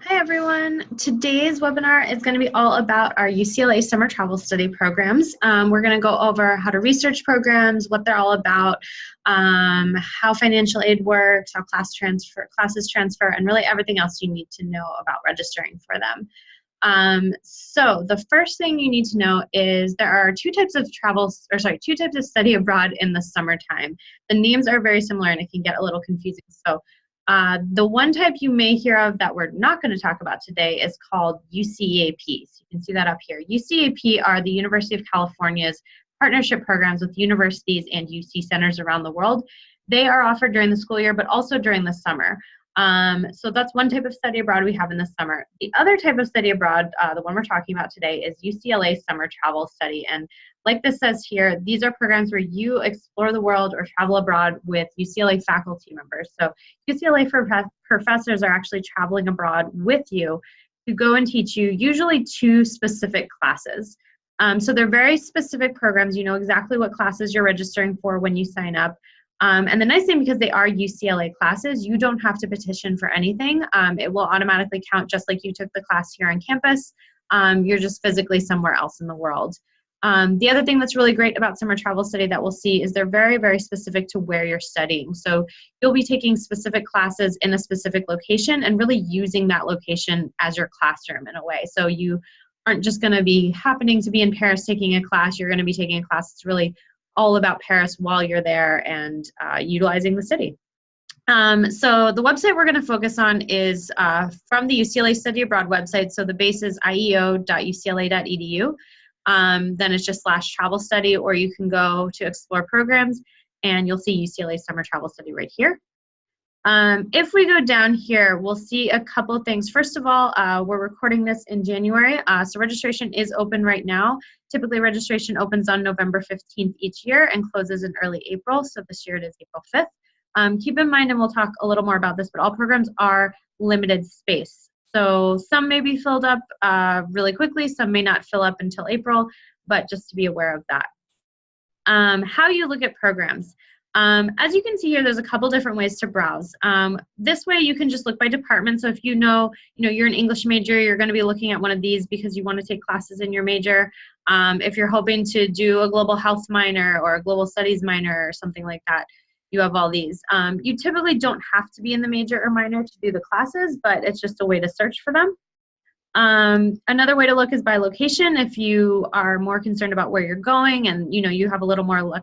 Hi everyone. Today's webinar is going to be all about our UCLA summer travel study programs. We're going to go over how to research programs, what they're all about, how financial aid works, how classes transfer, and really everything else you need to know about registering for them. So the first thing you need to know is there are two types of study abroad in the summertime. The names are very similar and it can get a little confusing. So the one type you may hear of that we're not going to talk about today is called UCAP. So you can see that up here. UCAP are the University of California's partnership programs with universities and UC centers around the world. They are offered during the school year, but also during the summer. So that's one type of study abroad we have in the summer. The other type of study abroad, the one we're talking about today, is UCLA Summer Travel Study. And like this says here, these are programs where you explore the world or travel abroad with UCLA faculty members. So UCLA professors are actually traveling abroad with you to go and teach you usually two specific classes. So they're very specific programs. You know exactly what classes you're registering for when you sign up. And the nice thing, because they are UCLA classes, you don't have to petition for anything. It will automatically count just like you took the class here on campus. You're just physically somewhere else in the world. The other thing that's really great about summer travel study that we'll see is they're very, very specific to where you're studying. So you'll be taking specific classes in a specific location and really using that location as your classroom in a way. So you aren't just going to be happening to be in Paris taking a class. You're going to be taking a class that's really all about Paris while you're there and utilizing the city. So the website we're going to focus on is from the UCLA Study Abroad website. So the base is ieo.ucla.edu. Then it's just /travel study, or you can go to explore programs and you'll see UCLA Summer Travel Study right here. If we go down here, we'll see a couple things. First of all, we're recording this in January, so registration is open right now. Typically, registration opens on November 15th each year and closes in early April, so this year it is April 5th. Keep in mind, and we'll talk a little more about this, but all programs are limited space. So some may be filled up really quickly, some may not fill up until April, but just to be aware of that. How you look at programs. As you can see here, there's a couple different ways to browse. This way you can just look by department. So if you know you're an English major, you're going to be looking at one of these because you want to take classes in your major. If you're hoping to do a global health minor or a global studies minor or something like that, you have all these. You typically don't have to be in the major or minor to do the classes, but it's just a way to search for them. Another way to look is by location. If you are more concerned about where you're going and you have a little more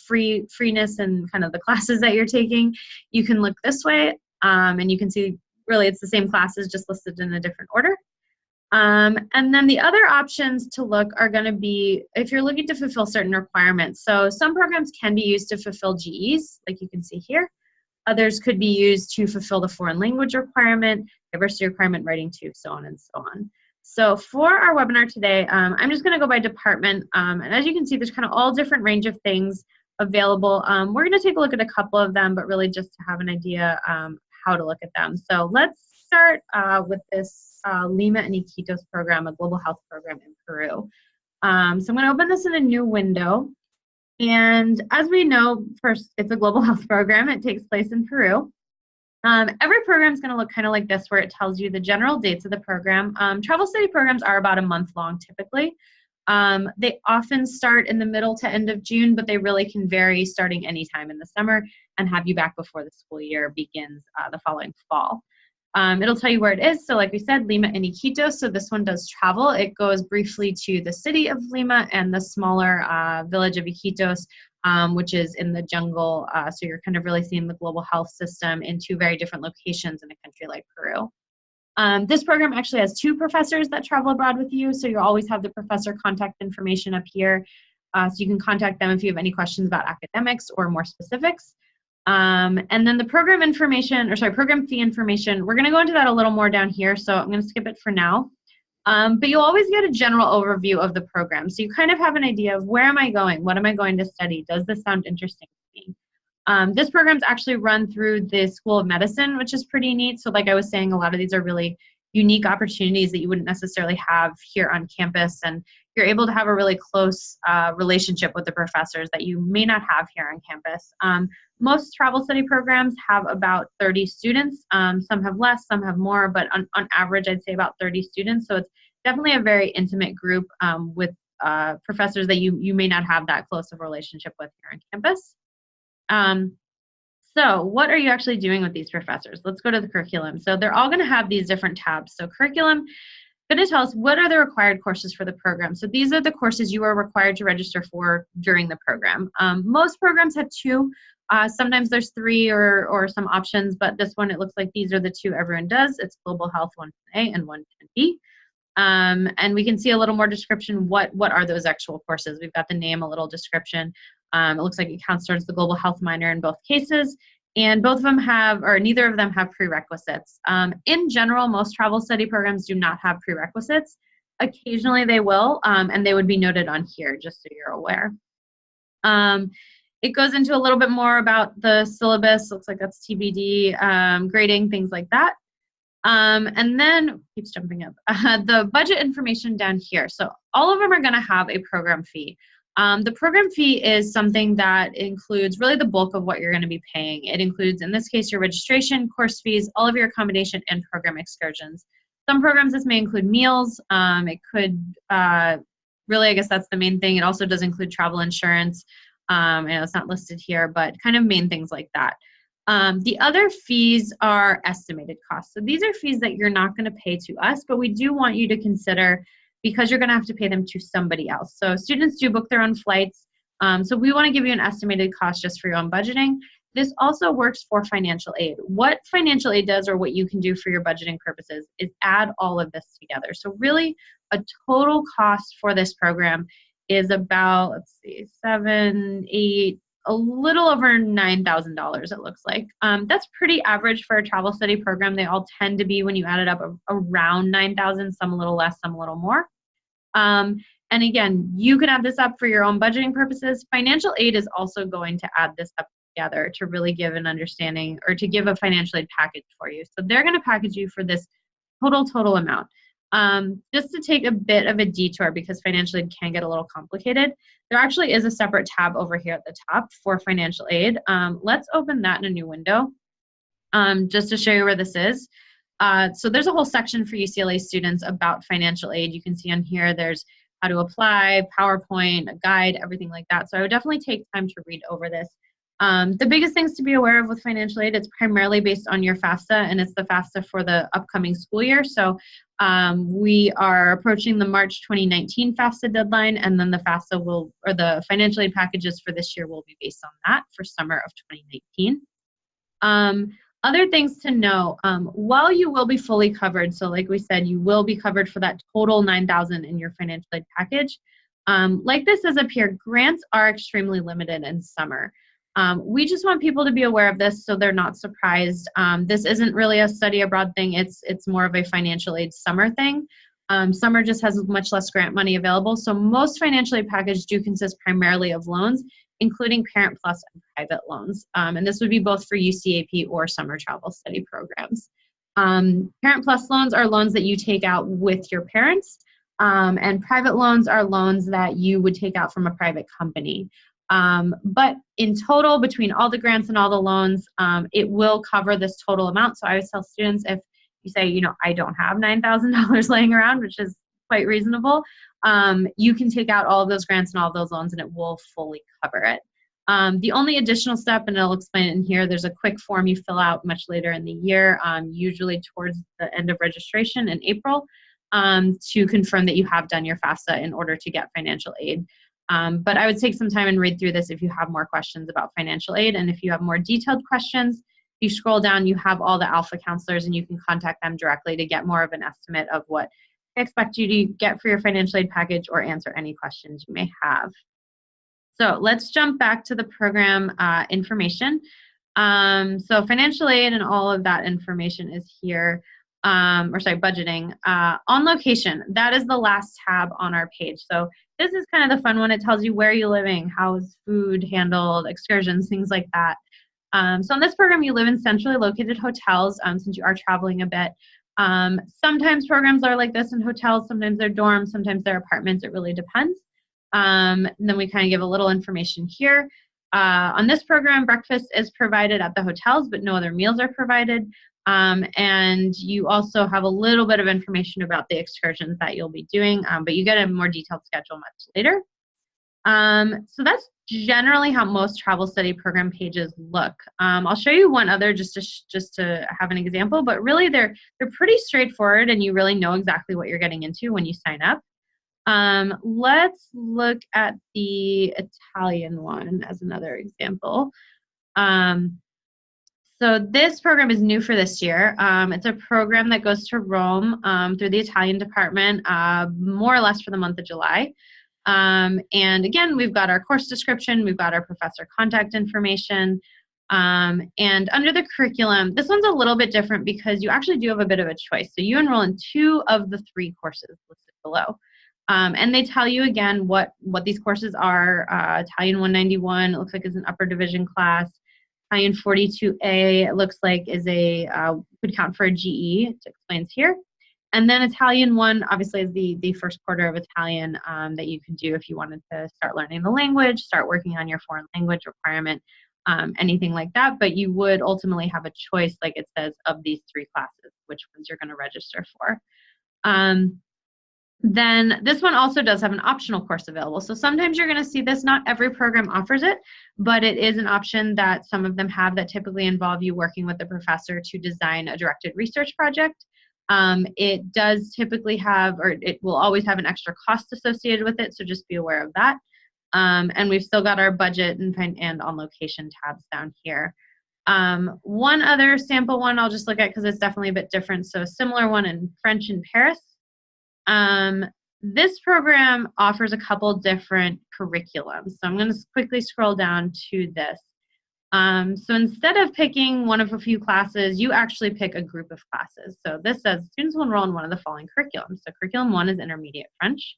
freeness in kind of the classes that you're taking, you can look this way and you can see really it's the same classes just listed in a different order. And then the other options to look are going to be if you're looking to fulfill certain requirements. So some programs can be used to fulfill GEs, like you can see here. Others could be used to fulfill the foreign language requirement, diversity requirement, writing too, so on and so on. So for our webinar today, I'm just going to go by department. And as you can see, there's kind of all different range of things available. We're going to take a look at a couple of them, but really just to have an idea how to look at them. So let's start with this Lima and Iquitos program, a global health program in Peru. So I'm going to open this in a new window. And as we know, first, it's a global health program. It takes place in Peru. Every program is going to look kind of like this, where it tells you the general dates of the program. Travel study programs are about a month long typically. They often start in the middle to end of June, but they really can vary starting anytime in the summer and have you back before the school year begins the following fall. It'll tell you where it is. So like we said, Lima and Iquitos. So this one does travel. It goes briefly to the city of Lima and the smaller village of Iquitos, which is in the jungle. So you're kind of really seeing the global health system in two very different locations in a country like Peru. This program actually has two professors that travel abroad with you. So you always have the professor contact information up here. So you can contact them if you have any questions about academics or more specifics. And then the program fee information, we're going to go into that a little more down here, so I'm going to skip it for now. But you'll always get a general overview of the program, so you kind of have an idea of where am I going, what am I going to study, does this sound interesting to me? This program's actually run through the School of Medicine, which is pretty neat. So like I was saying, a lot of these are really unique opportunities that you wouldn't necessarily have here on campus, and you're able to have a really close relationship with the professors that you may not have here on campus. Most travel study programs have about 30 students. Some have less, some have more, but on average, I'd say about 30 students. So it's definitely a very intimate group with professors that you may not have that close of a relationship with here on campus. So what are you actually doing with these professors? Let's go to the curriculum. So they're all going to have these different tabs. So curriculum going to tell us what are the required courses for the program. So these are the courses you are required to register for during the program. Most programs have 2. Sometimes there's 3 or some options, but this one, it looks like these are the 2 everyone does. It's Global Health 110A and 110B. And we can see a little more description. What are those actual courses? We've got the name, a little description. It looks like it counts towards the global health minor in both cases. And both of them have, or neither of them have prerequisites. In general, most travel study programs do not have prerequisites. Occasionally they will, and they would be noted on here, just so you're aware. It goes into a little bit more about the syllabus. Looks like that's TBD, grading, things like that. And then, keeps jumping up, the budget information down here. So all of them are going to have a program fee. The program fee is something that includes really the bulk of what you're going to be paying. It includes, in this case, your registration, course fees, all of your accommodation, and program excursions. Some programs, this may include meals. It could, really, I guess that's the main thing. It also does include travel insurance. I know it's not listed here, but kind of main things like that. The other fees are estimated costs. So these are fees that you're not going to pay to us, but we do want you to consider because you're going to have to pay them to somebody else. So students do book their own flights. So we want to give you an estimated cost just for your own budgeting. This also works for financial aid. What financial aid does, or what you can do for your budgeting purposes, is add all of this together. So really a total cost for this program is about, let's see, 7, 8, a little over $9,000 it looks like. That's pretty average for a travel study program. They all tend to be, when you add it up, around 9,000, some a little less, some a little more. And again, you can add this up for your own budgeting purposes. Financial aid is also going to add this up together to really give an understanding, or to give a financial aid package for you. So they're going to package you for this total amount. Just to take a bit of a detour, because financial aid can get a little complicated, there actually is a separate tab over here at the top for financial aid. Let's open that in a new window just to show you where this is. So there's a whole section for UCLA students about financial aid. You can see on here there's how to apply, PowerPoint, a guide, everything like that. So I would definitely take time to read over this. The biggest things to be aware of with financial aid, it's primarily based on your FAFSA, and it's the FAFSA for the upcoming school year. So we are approaching the March 2019 FAFSA deadline, and then the FAFSA will, or the financial aid packages for this year will be based on that for summer of 2019. Other things to know, while you will be fully covered, so like we said, you will be covered for that total $9,000 in your financial aid package. Like this says up here, grants are extremely limited in summer. We just want people to be aware of this so they're not surprised. This isn't really a study abroad thing. It's more of a financial aid summer thing. Summer just has much less grant money available. So most financial aid packages do consist primarily of loans, including Parent Plus and private loans. And this would be both for UCAP or summer travel study programs. Parent Plus loans are loans that you take out with your parents. And private loans are loans that you would take out from a private company. But in total, between all the grants and all the loans, it will cover this total amount. So I always tell students, if you say, you know, I don't have $9,000 laying around, which is quite reasonable, you can take out all of those grants and all of those loans and it will fully cover it. The only additional step, and I'll explain it in here, there's a quick form you fill out much later in the year, usually towards the end of registration in April, to confirm that you have done your FAFSA in order to get financial aid. But I would take some time and read through this if you have more questions about financial aid. And if you have more detailed questions, you scroll down, you have all the alpha counselors and you can contact them directly to get more of an estimate of what they expect you to get for your financial aid package or answer any questions you may have. So let's jump back to the program information. So financial aid and all of that information is here. Budgeting. On location, that is the last tab on our page. So this is kind of the fun one. It tells you where you're living, how is food handled, excursions, things like that. So in this program, you live in centrally located hotels since you are traveling a bit. Sometimes programs are like this in hotels, sometimes they're dorms, sometimes they're apartments. It really depends. And then we kind of give a little information here. On this program, breakfast is provided at the hotels, but no other meals are provided. And you also have a little bit of information about the excursions that you'll be doing, but you get a more detailed schedule much later. So that's generally how most travel study program pages look. I'll show you one other just to have an example, but really they're pretty straightforward and you really know exactly what you're getting into when you sign up. Let's look at the Italian one as another example. So this program is new for this year. It's a program that goes to Rome through the Italian department, more or less for the month of July. And again, we've got our course description, we've got our professor contact information, and under the curriculum, this one's a little bit different because you actually do have a bit of a choice. So you enroll in 2 of the 3 courses listed below. And they tell you again what these courses are. Italian 191, it looks like is an upper division class. Italian 42A, it looks like is could count for a GE, it explains here. And then Italian 1 obviously is the first quarter of Italian that you can do if you wanted to start learning the language, start working on your foreign language requirement, anything like that. But you would ultimately have a choice, like it says, of these 3 classes, which ones you're going to register for. Then this one also does have an optional course available. So sometimes you're going to see this. Not every program offers it, but it is an option that some of them have that typically involve you working with the professor to design a directed research project. It does typically have, or it will always have an extra cost associated with it, so just be aware of that. And we've still got our budget and on location tabs down here. One other sample one I'll just look at because it's definitely a bit different. So a similar one in French in Paris. This program offers a couple different curriculums. So I'm going to quickly scroll down to this. So instead of picking one of a few classes, you actually pick a group of classes. So this says students will enroll in one of the following curriculums. So curriculum 1 is intermediate French,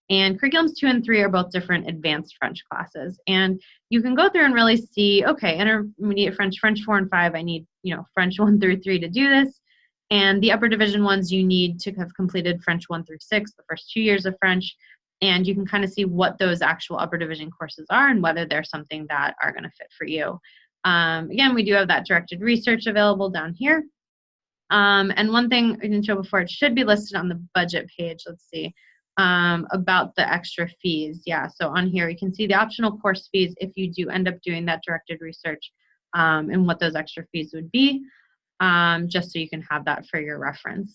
and curriculums 2 and 3 are both different advanced French classes. And you can go through and really see, okay, intermediate French, French 4 and 5, I need, French 1 through 3 to do this. And the upper division ones, you need to have completed French 1 through 6, the first 2 years of French. And you can kind of see what those actual upper division courses are and whether they're something that are going to fit for you. Again, we do have that directed research available down here. And one thing I didn't show before, it should be listed on the budget page. Let's see, about the extra fees. Yeah, so on here you can see the optional course fees if you do end up doing that directed research and what those extra fees would be. Just so you can have that for your reference.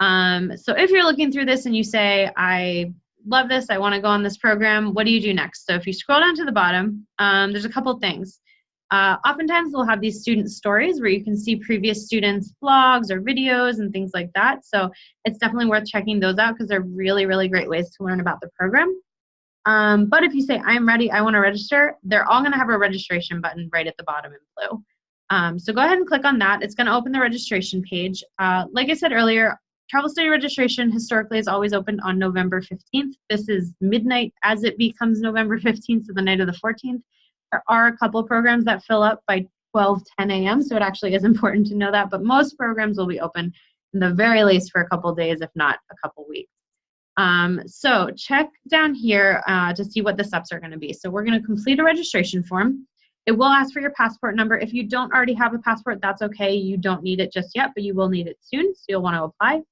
So if you're looking through this and you say, I love this, I want to go on this program, what do you do next? So if you scroll down to the bottom, there's a couple things. Oftentimes we'll have these student stories where you can see previous students' blogs or videos and things like that. So it's definitely worth checking those out because they're really, really great ways to learn about the program. But if you say, I'm ready, I want to register, they're all going to have a registration button right at the bottom in blue. So go ahead and click on that. It's going to open the registration page. Like I said earlier, travel study registration historically is always opened on November 15th. This is midnight as it becomes November 15th, so the night of the 14th. There are a couple of programs that fill up by 10 a.m., so it actually is important to know that, but most programs will be open in the very least for a couple of days, if not a couple weeks. So check down here to see what the steps are going to be. So we're going to complete a registration form. It will ask for your passport number. If you don't already have a passport, that's okay. You don't need it just yet, but you will need it soon, so you'll want to apply.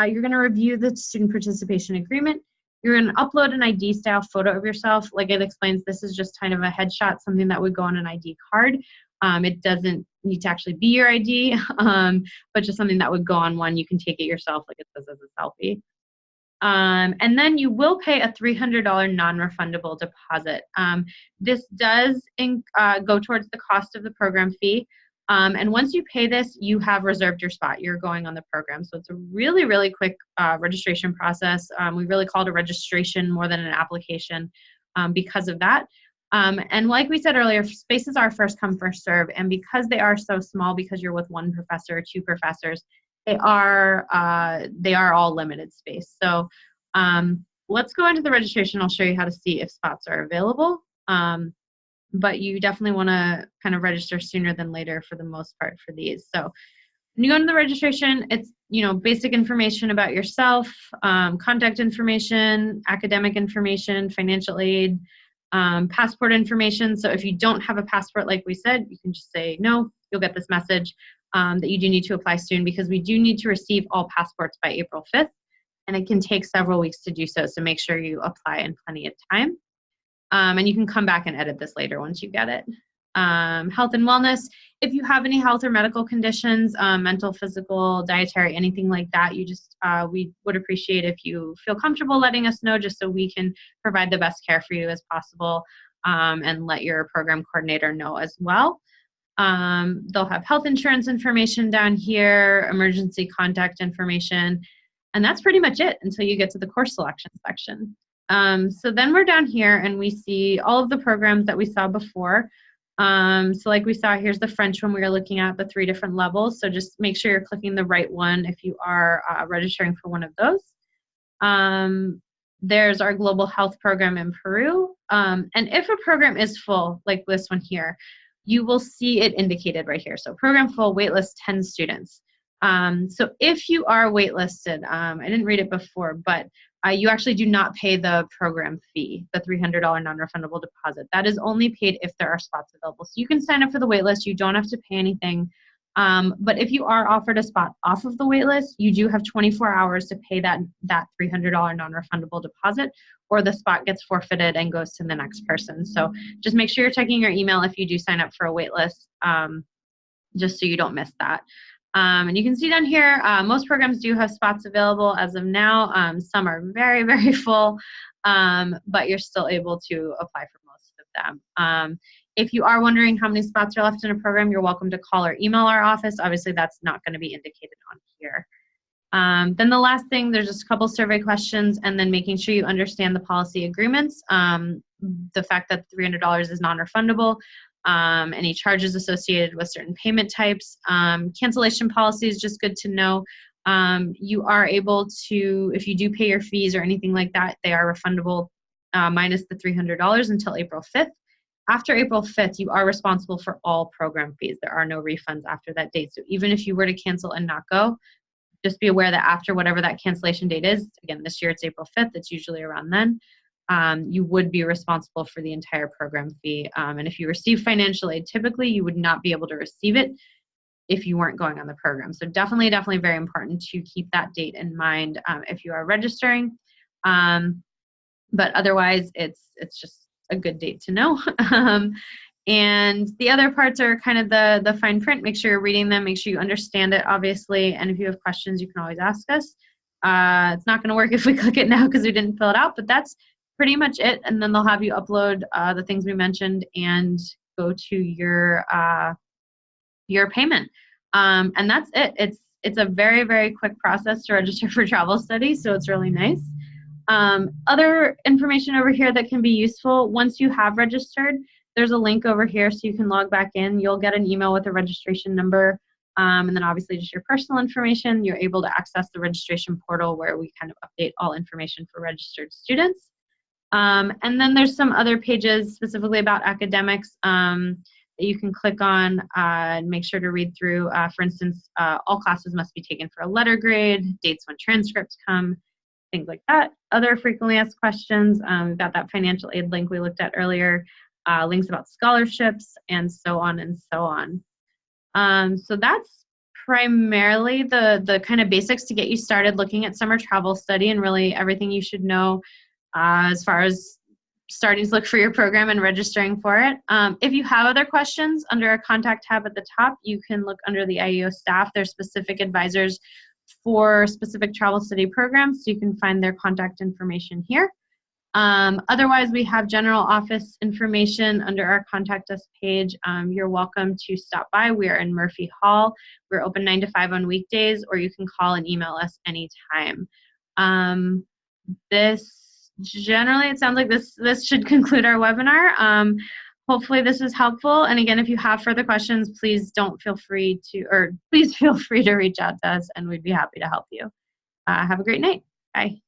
You're going to review the student participation agreement. You're going to upload an ID style photo of yourself. Like it explains, this is just kind of a headshot, something that would go on an ID card. It doesn't need to actually be your ID, but just something that would go on one. You can take it yourself, like it says, as a selfie. And then you will pay a $300 non-refundable deposit. This does go towards the cost of the program fee. And once you pay this, you have reserved your spot. You're going on the program. So it's a really, really quick registration process. We really call it a registration more than an application because of that. And like we said earlier, spaces are first come, first serve. And because they are so small, because you're with one professor or two professors, they are all limited space. So let's go into the registration. I'll show you how to see if spots are available. But you definitely want to kind of register sooner than later for the most part for these. So when you go into the registration, it's basic information about yourself, contact information, academic information, financial aid, passport information. So if you don't have a passport, like we said, you can just say no. You'll get this message that you do need to apply soon, because we do need to receive all passports by April 5th, and it can take several weeks to do so. So make sure you apply in plenty of time. And you can come back and edit this later once you get it. Health and wellness. If you have any health or medical conditions, mental, physical, dietary, anything like that, we would appreciate if you feel comfortable letting us know, just so we can provide the best care for you as possible, and let your program coordinator know as well. They'll have health insurance information down here, emergency contact information, and that's pretty much it until you get to the course selection section. So then we're down here and we see all of the programs that we saw before. So like we saw, here's the French one we were looking at, the 3 different levels. So just make sure you're clicking the right one if you are registering for one of those. There's our global health program in Peru. And if a program is full, like this one here, you will see it indicated right here. So program full, waitlist 10 students. So if you are waitlisted, I didn't read it before, but you actually do not pay the program fee, the $300 non-refundable deposit. That is only paid if there are spots available. So you can sign up for the waitlist. You don't have to pay anything. But if you are offered a spot off of the waitlist, you do have 24 hours to pay that $300 non-refundable deposit, or the spot gets forfeited and goes to the next person. So just make sure you're checking your email if you do sign up for a waitlist, just so you don't miss that. And you can see down here, most programs do have spots available as of now. Some are very, very full, but you're still able to apply for most of them. If you are wondering how many spots are left in a program, you're welcome to call or email our office. Obviously, that's not going to be indicated on here. Then the last thing, there's just a couple survey questions, and then making sure you understand the policy agreements, the fact that $300 is non-refundable, any charges associated with certain payment types, cancellation policy is just good to know. You are able to, if you do pay your fees or anything like that, they are refundable minus the $300 until April 5th. After April 5th, you are responsible for all program fees. There are no refunds after that date. So even if you were to cancel and not go, just be aware that after whatever that cancellation date is, again, this year it's April 5th, it's usually around then, you would be responsible for the entire program fee. And if you receive financial aid, typically you would not be able to receive it if you weren't going on the program. So definitely very important to keep that date in mind if you are registering. But otherwise, it's just a good date to know. And the other parts are kind of the fine print. Make sure you're reading them. Make sure you understand it, obviously. And if you have questions, you can always ask us. It's not going to work if we click it now because we didn't fill it out, but that's pretty much it. And then they'll have you upload the things we mentioned and go to your payment. And that's it. It's a very, very quick process to register for travel studies, so it's really nice. Other information over here that can be useful, once you have registered, there's a link over here so you can log back in. You'll get an email with a registration number, and then obviously just your personal information. You're able to access the registration portal where we kind of update all information for registered students. And then there's some other pages specifically about academics that you can click on and make sure to read through. For instance, all classes must be taken for a letter grade, dates when transcripts come, things like that. Other frequently asked questions, we've got that financial aid link we looked at earlier, links about scholarships, and so on and so on. So that's primarily the kind of basics to get you started looking at summer travel study, and really everything you should know as far as starting to look for your program and registering for it. If you have other questions, under a contact tab at the top, you can look under the IEO staff. There's specific advisors for specific travel study programs, so you can find their contact information here. Otherwise, we have general office information under our contact us page. You're welcome to stop by. We are in Murphy Hall. We're open 9 to 5 on weekdays, or you can call and email us anytime. Generally, it sounds like this should conclude our webinar. Hopefully this is helpful. And again, if you have further questions, please feel free to reach out to us, and we'd be happy to help you. Have a great night. Bye.